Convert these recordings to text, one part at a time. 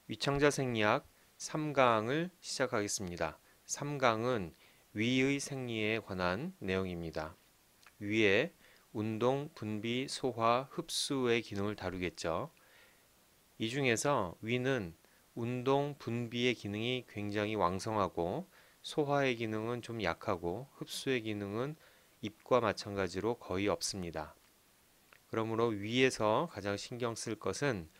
위창자 생리학 3강을 시작하겠습니다. 3강은 위의 생리에 관한 내용입니다. 위에 운동, 분비, 소화, 흡수의 기능을 다루겠죠. 이 중에서 위는 운동, 분비의 기능이 굉장히 왕성하고 소화의 기능은 좀 약하고 흡수의 기능은 입과 마찬가지로 거의 없습니다. 그러므로 위에서 가장 신경 쓸 것은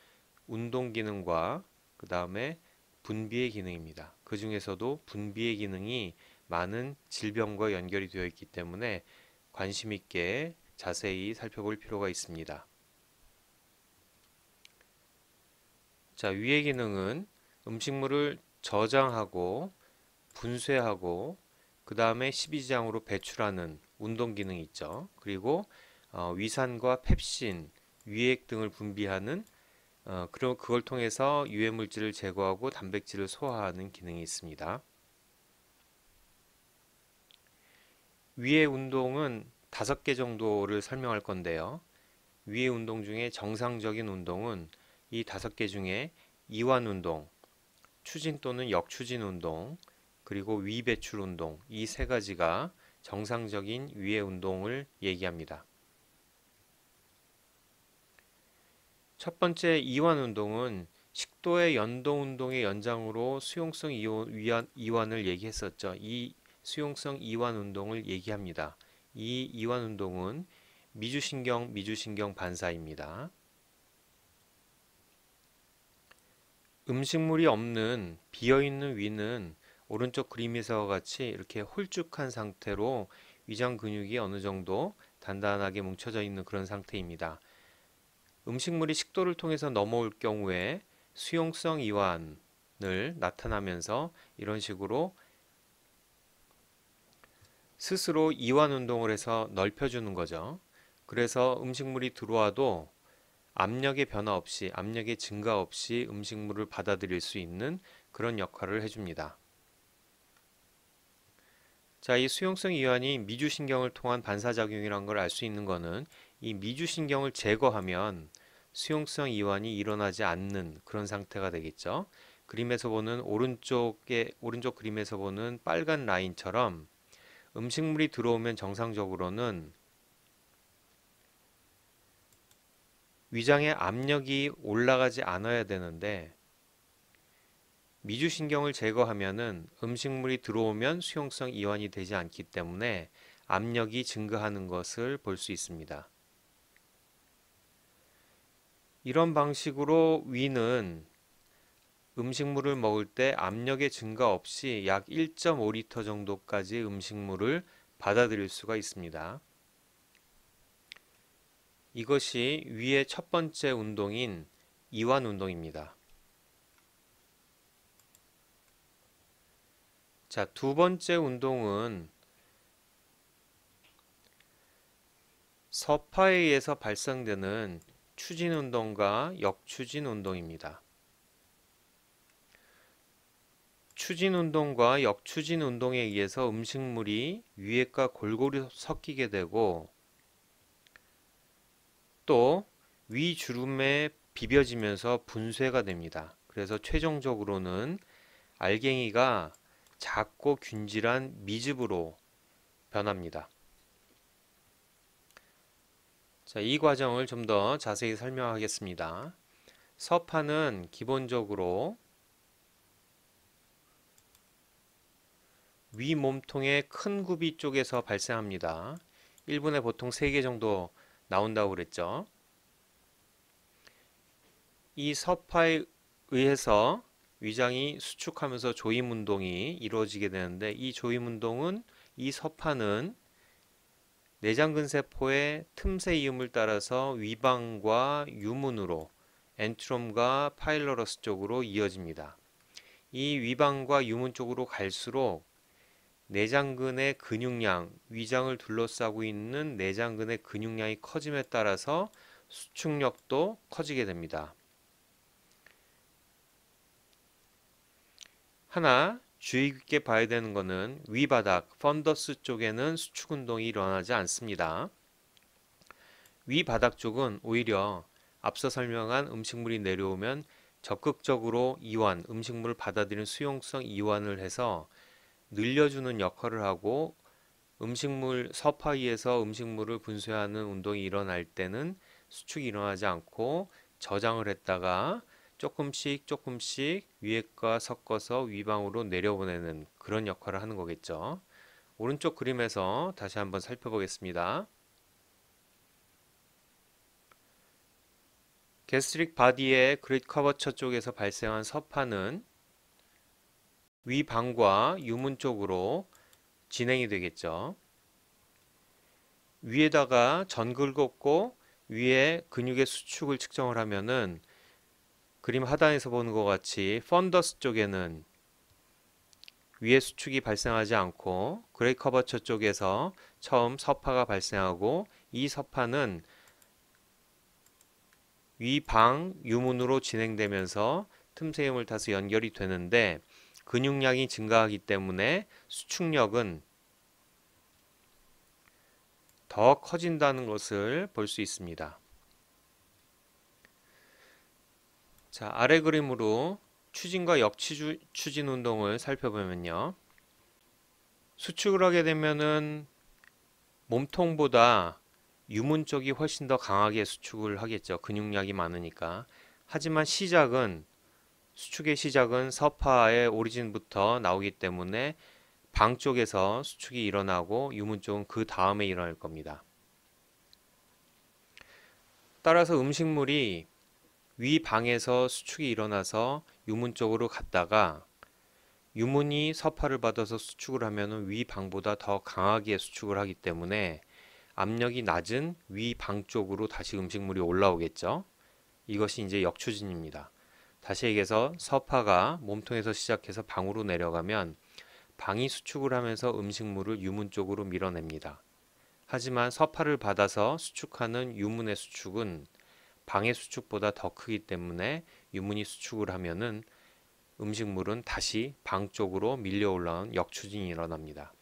운동 기능과 그 다음에 분비의 기능입니다. 그 중에서도 분비의 기능이 많은 질병과 연결이 되어 있기 때문에 관심 있게 자세히 살펴볼 필요가 있습니다. 자, 위의 기능은 음식물을 저장하고 분쇄하고 그 다음에 십이지장으로 배출하는 운동 기능이 있죠. 그리고 위산과 펩신, 위액 등을 분비하는 그럼 그걸 통해서 유해 물질을 제거하고 단백질을 소화하는 기능이 있습니다. 위의 운동은 5개 정도를 설명할 건데요. 위의 운동 중에 정상적인 운동은 이 5개 중에 이완 운동, 추진 또는 역추진 운동, 그리고 위배출 운동, 이 3가지가 정상적인 위의 운동을 얘기합니다. 첫 번째 이완 운동은 식도의 연동 운동의 연장으로 수용성 이완을 얘기했었죠. 이 수용성 이완 운동을 얘기합니다. 이 이완 운동은 미주신경 반사입니다. 음식물이 없는 비어있는 위는 오른쪽 그림에서와 같이 이렇게 홀쭉한 상태로 위장 근육이 어느 정도 단단하게 뭉쳐져 있는 그런 상태입니다. 음식물이 식도를 통해서 넘어올 경우에 수용성 이완을 나타나면서 이런 식으로 스스로 이완 운동을 해서 넓혀주는 거죠. 그래서 음식물이 들어와도 압력의 변화 없이, 압력의 증가 없이 음식물을 받아들일 수 있는 그런 역할을 해줍니다. 자, 이 수용성 이완이 미주신경을 통한 반사작용이라는 걸 알 수 있는 거는 이 미주신경을 제거하면 수용성 이완이 일어나지 않는 그런 상태가 되겠죠. 그림에서 보는 오른쪽 그림에서 보는 빨간 라인처럼 음식물이 들어오면 정상적으로는 위장의 압력이 올라가지 않아야 되는데 미주신경을 제거하면은 음식물이 들어오면 수용성 이완이 되지 않기 때문에 압력이 증가하는 것을 볼 수 있습니다. 이런 방식으로 위는 음식물을 먹을 때 압력의 증가 없이 약 1.5리터 정도까지 음식물을 받아들일 수가 있습니다. 이것이 위의 첫 번째 운동인 이완 운동입니다. 자, 두 번째 운동은 서파에 의해서 발생되는 추진 운동과 역추진 운동입니다. 추진 운동과 역추진 운동에 의해서 음식물이 위액과 골고루 섞이게 되고 또 위주름에 비벼지면서 분쇄가 됩니다. 그래서 최종적으로는 알갱이가 작고 균질한 미즙으로 변합니다. 자, 이 과정을 좀 더 자세히 설명하겠습니다. 서파는 기본적으로 위 몸통의 큰 구비 쪽에서 발생합니다. 1분에 보통 3개 정도 나온다고 그랬죠. 이 서파에 의해서 위장이 수축하면서 조임 운동이 이루어지게 되는데 이 조임 운동은 이 서파는 내장근세포의 틈새 이음을 따라서 위방과 유문으로 엔트롬과 파일로러스 쪽으로 이어집니다. 이 위방과 유문 쪽으로 갈수록 내장근의 근육량, 위장을 둘러싸고 있는 내장근의 근육량이 커짐에 따라서 수축력도 커지게 됩니다. 하나 주의 깊게 봐야 되는 것은 위바닥, 펀더스 쪽에는 수축 운동이 일어나지 않습니다. 위바닥 쪽은 오히려 앞서 설명한 음식물이 내려오면 적극적으로 이완, 음식물을 받아들이는 수용성 이완을 해서 늘려주는 역할을 하고 음식물 서파 위에서 음식물을 분쇄하는 운동이 일어날 때는 수축이 일어나지 않고 저장을 했다가 조금씩 위에과 섞어서 위방으로 내려보내는 그런 역할을 하는 거겠죠. 오른쪽 그림에서 다시 한번 살펴보겠습니다. 게스트릭 바디의 그릿 커버처 쪽에서 발생한 서파는 위방과 유문 쪽으로 진행이 되겠죠. 위에다가 전극을 꽂고 위에 근육의 수축을 측정을 하면은 그림 하단에서 보는 것 같이 펀더스 쪽에는 위에 수축이 발생하지 않고 그레이 커버처 쪽에서 처음 서파가 발생하고 이 서파는 위방 유문으로 진행되면서 틈새 힘을 타서 연결이 되는데 근육량이 증가하기 때문에 수축력은 더 커진다는 것을 볼 수 있습니다. 자, 아래 그림으로 추진과 역추진 운동을 살펴보면요. 수축을 하게 되면은 몸통보다 유문 쪽이 훨씬 더 강하게 수축을 하겠죠. 근육량이 많으니까. 하지만 수축의 시작은 서파의 오리진부터 나오기 때문에 방 쪽에서 수축이 일어나고 유문 쪽은 그 다음에 일어날 겁니다. 따라서 음식물이 위 방에서 수축이 일어나서 유문 쪽으로 갔다가 유문이 서파를 받아서 수축을 하면 위 방보다 더 강하게 수축을 하기 때문에 압력이 낮은 위 방 쪽으로 다시 음식물이 올라오겠죠. 이것이 이제 역추진입니다. 다시 얘기해서 서파가 몸통에서 시작해서 방으로 내려가면 방이 수축을 하면서 음식물을 유문 쪽으로 밀어냅니다. 하지만 서파를 받아서 수축하는 유문의 수축은 방의 수축보다 더 크기 때문에 유문이 수축을 하면은 음식물은 다시 방 쪽으로 밀려 올라온 역추진이 일어납니다.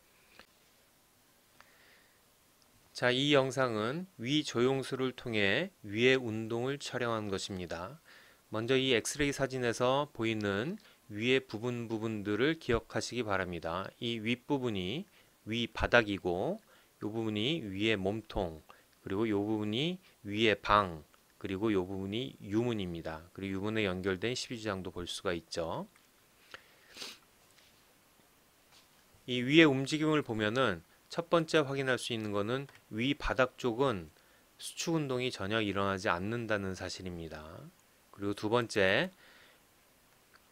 자, 이 영상은 위 조영수를 통해 위의 운동을 촬영한 것입니다. 먼저 이 엑스레이 사진에서 보이는 위의 부분들을 기억하시기 바랍니다. 이 윗부분이 위 바닥이고 이 부분이 위의 몸통, 그리고 이 부분이 위의 방, 그리고 이 부분이 유문입니다. 그리고 유문에 연결된 12지장도 볼 수가 있죠. 이 위의 움직임을 보면은 첫 번째 확인할 수 있는 것은 위 바닥 쪽은 수축 운동이 전혀 일어나지 않는다는 사실입니다. 그리고 두 번째,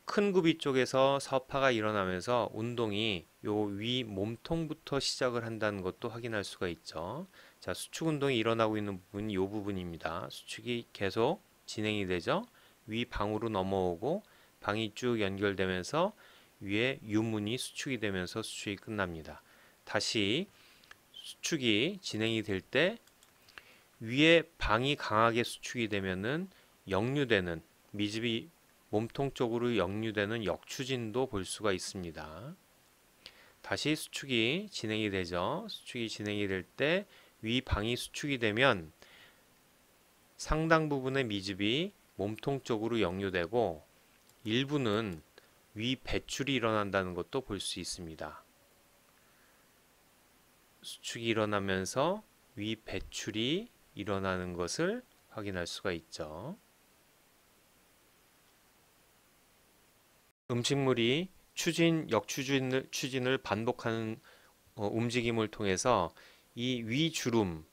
큰 구비 쪽에서 서파가 일어나면서 운동이 요 위 몸통부터 시작을 한다는 것도 확인할 수가 있죠. 자, 수축 운동이 일어나고 있는 부분이 이 부분입니다. 수축이 계속 진행이 되죠. 위 방으로 넘어오고 방이 쭉 연결되면서 위에 유문이 수축이 되면서 수축이 끝납니다. 다시 수축이 진행이 될 때 위에 방이 강하게 수축이 되면은 역류되는 미집이 몸통 쪽으로 역류되는 역추진도 볼 수가 있습니다. 다시 수축이 진행이 되죠. 수축이 진행이 될 때 위 방이 수축이 되면 상당 부분의 미집이 몸통 쪽으로 역류되고 일부는 위 배출이 일어난다는 것도 볼 수 있습니다. 수축이 일어나면서 위 배출이 일어나는 것을 확인할 수가 있죠. 음식물이 추진을 반복하는 움직임을 통해서 이 위주름,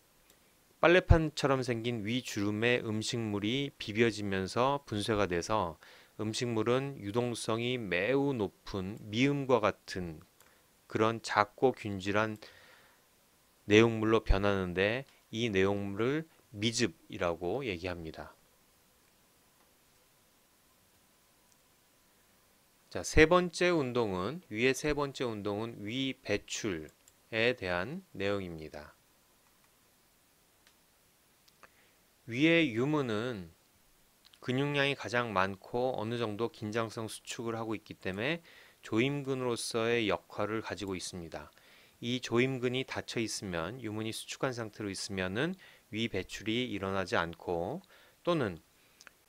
빨래판처럼 생긴 위주름에 음식물이 비벼지면서 분쇄가 돼서 음식물은 유동성이 매우 높은 미음과 같은 그런 작고 균질한 내용물로 변하는데 이 내용물을 미즙이라고 얘기합니다. 자, 위의 세 번째 운동은 위 배출에 대한 내용입니다. 위의 유문은 근육량이 가장 많고 어느 정도 긴장성 수축을 하고 있기 때문에 조임근으로서의 역할을 가지고 있습니다. 이 조임근이 닫혀 있으면, 유문이 수축한 상태로 있으면은 위 배출이 일어나지 않고, 또는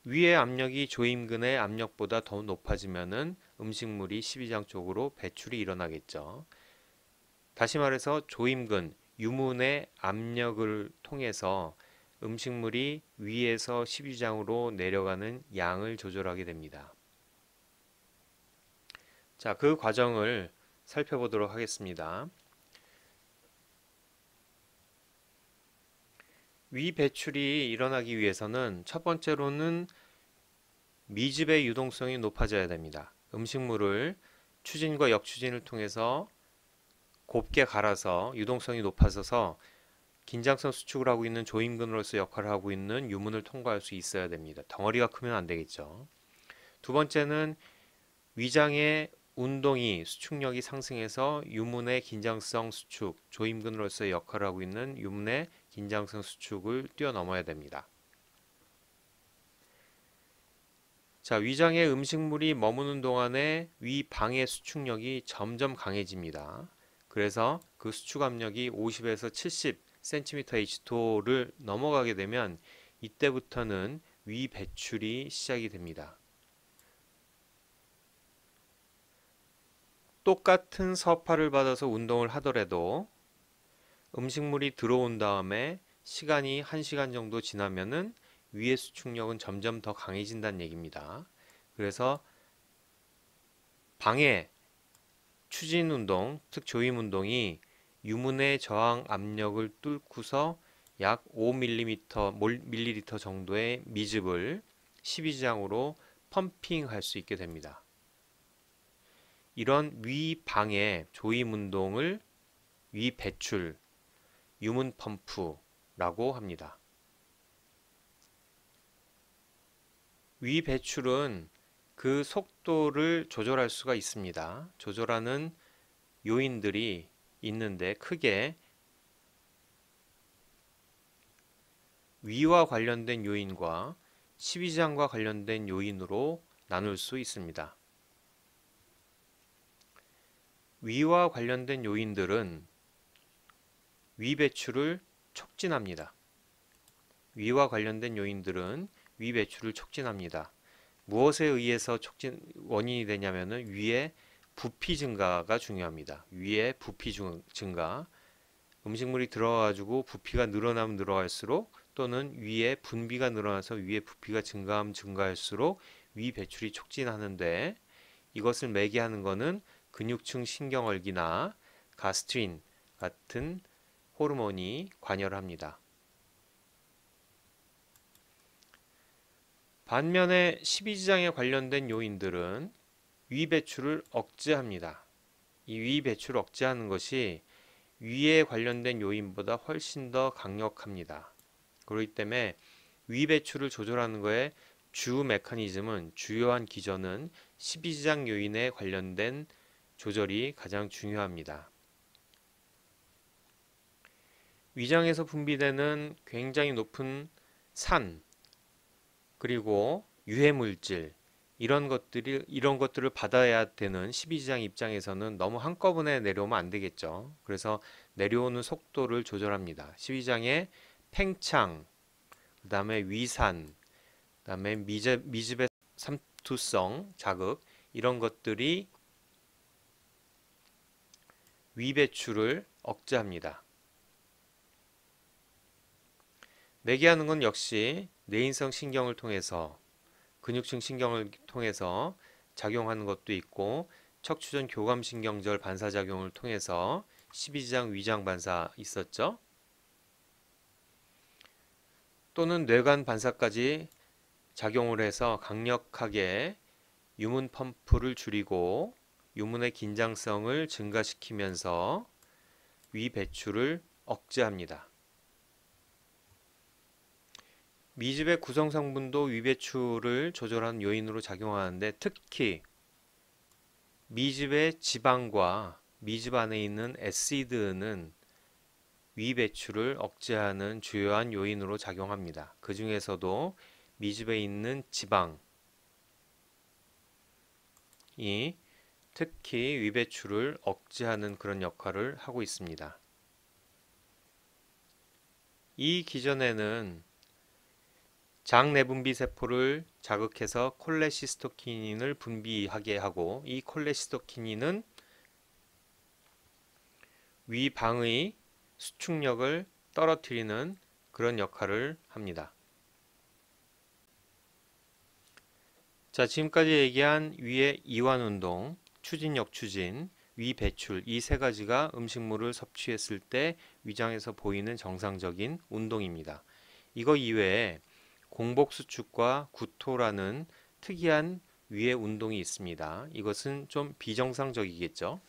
위의 압력이 조임근의 압력보다 더 높아지면은 음식물이 십이장 쪽으로 배출이 일어나겠죠. 다시 말해서 조임근, 유문의 압력을 통해서 음식물이 위에서 십이장으로 내려가는 양을 조절하게 됩니다. 자, 그 과정을 살펴보도록 하겠습니다. 위 배출이 일어나기 위해서는 첫 번째로는 미집의 유동성이 높아져야 됩니다. 음식물을 추진과 역추진을 통해서 곱게 갈아서 유동성이 높아져서 긴장성 수축을 하고 있는 조임근으로서 역할을 하고 있는 유문을 통과할 수 있어야 됩니다. 덩어리가 크면 안 되겠죠. 두 번째는 위장의 운동이 수축력이 상승해서 유문의 긴장성 수축, 조임근으로서의 역할을 하고 있는 유문의 긴장성 수축을 뛰어넘어야 됩니다. 자, 위장에 음식물이 머무는 동안에 위 방해 수축력이 점점 강해집니다. 그래서 그 수축 압력이 50에서 70cm/H2를 넘어가게 되면 이때부터는 위 배출이 시작이 됩니다. 똑같은 서파를 받아서 운동을 하더라도 음식물이 들어온 다음에 시간이 1시간 정도 지나면은 위의 수축력은 점점 더 강해진다는 얘기입니다. 그래서 방해, 추진 운동, 즉 조임 운동이 유문의 저항 압력을 뚫고서 약 5ml 정도의 미즙을 12장으로 펌핑할 수 있게 됩니다. 이런 위 방해, 조임 운동을 위 배출, 유문 펌프라고 합니다. 위 배출은 그 속도를 조절할 수가 있습니다. 조절하는 요인들이 있는데 크게 위와 관련된 요인과 십이장과 관련된 요인으로 나눌 수 있습니다. 위와 관련된 요인들은 위 배출을 촉진합니다. 위와 관련된 요인들은 위 배출을 촉진합니다. 무엇에 의해서 원인이 되냐면은 위의 부피 증가가 중요합니다. 위의 부피 증가. 음식물이 들어가지고 부피가 늘어나면 늘어갈수록 또는 위의 분비가 늘어나서 위의 부피가 증가하면 증가할수록 위 배출이 촉진하는데 이것을 매개하는 것은 근육층 신경얼기나 가스트린 같은 호르몬이 관여를 합니다. 반면에 십이지장에 관련된 요인들은 위 배출을 억제합니다. 이 위 배출을 억제하는 것이 위에 관련된 요인보다 훨씬 더 강력합니다. 그렇기 때문에 위 배출을 조절하는 것의 주 메커니즘은 주요한 기전은 십이지장 요인에 관련된 조절이 가장 중요합니다. 위장에서 분비되는 굉장히 높은 산 그리고 유해 물질 이런 것들을 받아야 되는 십이지장 입장에서는 너무 한꺼번에 내려오면 안 되겠죠. 그래서 내려오는 속도를 조절합니다. 십이지장의 팽창, 그다음에 위산, 그다음에 미즙의 삼투성 자극 이런 것들이 위 배출을 억제합니다. 매개하는 건 역시 뇌인성 신경을 통해서 근육층 신경을 통해서 작용하는 것도 있고 척추전 교감신경절 반사작용을 통해서 십이지장 위장 반사 있었죠. 또는 뇌관 반사까지 작용을 해서 강력하게 유문 펌프를 줄이고 유문의 긴장성을 증가시키면서 위 배출을 억제합니다. 미즙의 구성 성분도 위 배출을 조절하는 요인으로 작용하는데 특히 미즙의 지방과 미즙 안에 있는 애시드는 위 배출을 억제하는 주요한 요인으로 작용합니다. 그 중에서도 미즙에 있는 지방이 특히 위배출을 억제하는 그런 역할을 하고 있습니다. 이 기전에는 장내분비 세포를 자극해서 콜레시스토키닌을 분비하게 하고, 이 콜레시스토키닌은 위방의 수축력을 떨어뜨리는 그런 역할을 합니다. 자, 지금까지 얘기한 위의 이완운동, 추진력 추진, 위배출 이 세 가지가 음식물을 섭취했을 때 위장에서 보이는 정상적인 운동입니다. 이거 이외에 공복수축과 구토라는 특이한 위의 운동이 있습니다. 이것은 좀 비정상적이겠죠.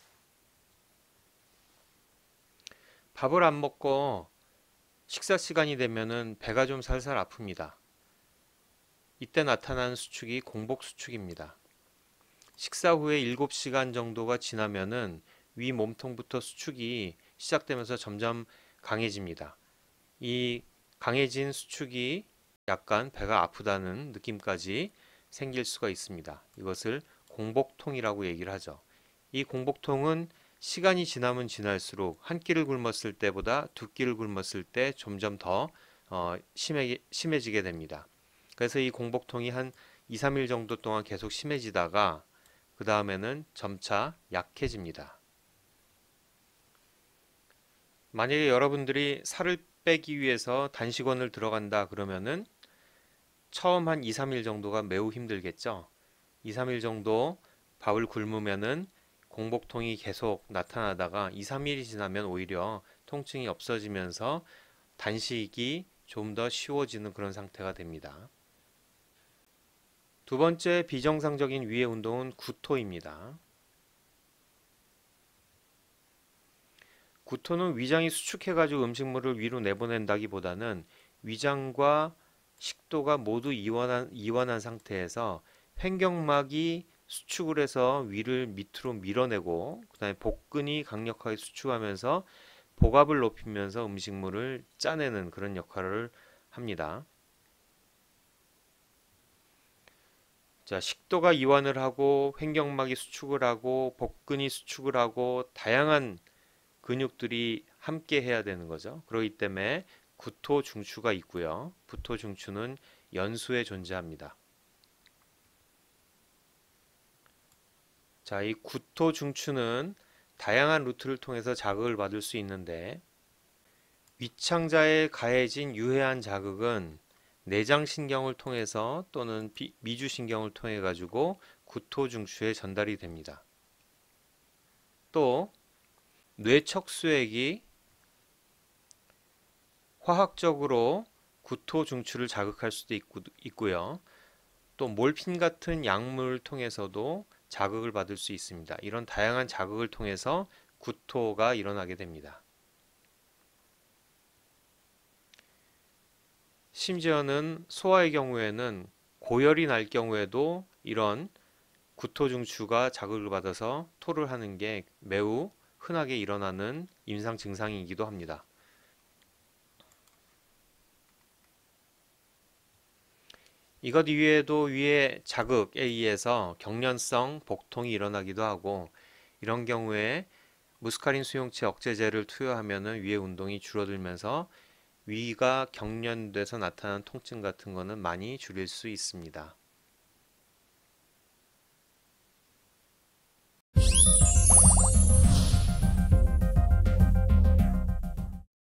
밥을 안 먹고 식사 시간이 되면은 배가 좀 살살 아픕니다. 이때 나타나는 수축이 공복수축입니다. 식사 후에 7시간 정도가 지나면은 위 몸통부터 수축이 시작되면서 점점 강해집니다. 이 강해진 수축이 약간 배가 아프다는 느낌까지 생길 수가 있습니다. 이것을 공복통이라고 얘기를 하죠. 이 공복통은 시간이 지나면 지날수록 한 끼를 굶었을 때보다 두 끼를 굶었을 때 점점 더 심해지게 됩니다. 그래서 이 공복통이 한 2, 3일 정도 동안 계속 심해지다가 그 다음에는 점차 약해집니다. 만약에 여러분들이 살을 빼기 위해서 단식원을 들어간다 그러면은 처음 한 2, 3일 정도가 매우 힘들겠죠. 2, 3일 정도 밥을 굶으면은 공복통이 계속 나타나다가 2, 3일이 지나면 오히려 통증이 없어지면서 단식이 좀 더 쉬워지는 그런 상태가 됩니다. 두 번째 비정상적인 위의 운동은 구토입니다. 구토는 위장이 수축해가지고 음식물을 위로 내보낸다기보다는 위장과 식도가 모두 이완한 상태에서 횡격막이 수축을 해서 위를 밑으로 밀어내고 그 다음에 복근이 강력하게 수축하면서 복압을 높이면서 음식물을 짜내는 그런 역할을 합니다. 자, 식도가 이완을 하고 횡격막이 수축을 하고 복근이 수축을 하고 다양한 근육들이 함께 해야 되는 거죠. 그렇기 때문에 구토 중추가 있고요. 구토 중추는 연수에 존재합니다. 자, 이 구토 중추는 다양한 루트를 통해서 자극을 받을 수 있는데 위창자에 가해진 유해한 자극은 내장신경을 통해서 또는 미주신경을 통해 가지고 구토 중추에 전달이 됩니다. 또 뇌척수액이 화학적으로 구토 중추를 자극할 수도 있고요. 또 몰핀 같은 약물을 통해서도 자극을 받을 수 있습니다. 이런 다양한 자극을 통해서 구토가 일어나게 됩니다. 심지어는 소아의 경우에는 고열이 날 경우에도 이런 구토 중추가 자극을 받아서 토를 하는 게 매우 흔하게 일어나는 임상 증상이기도 합니다. 이것 이외에도 위의 자극에 의해서 경련성 복통이 일어나기도 하고 이런 경우에 무스카린 수용체 억제제를 투여하면 위의 운동이 줄어들면서 위가 경련돼서 나타나는 통증 같은 거는 많이 줄일 수 있습니다.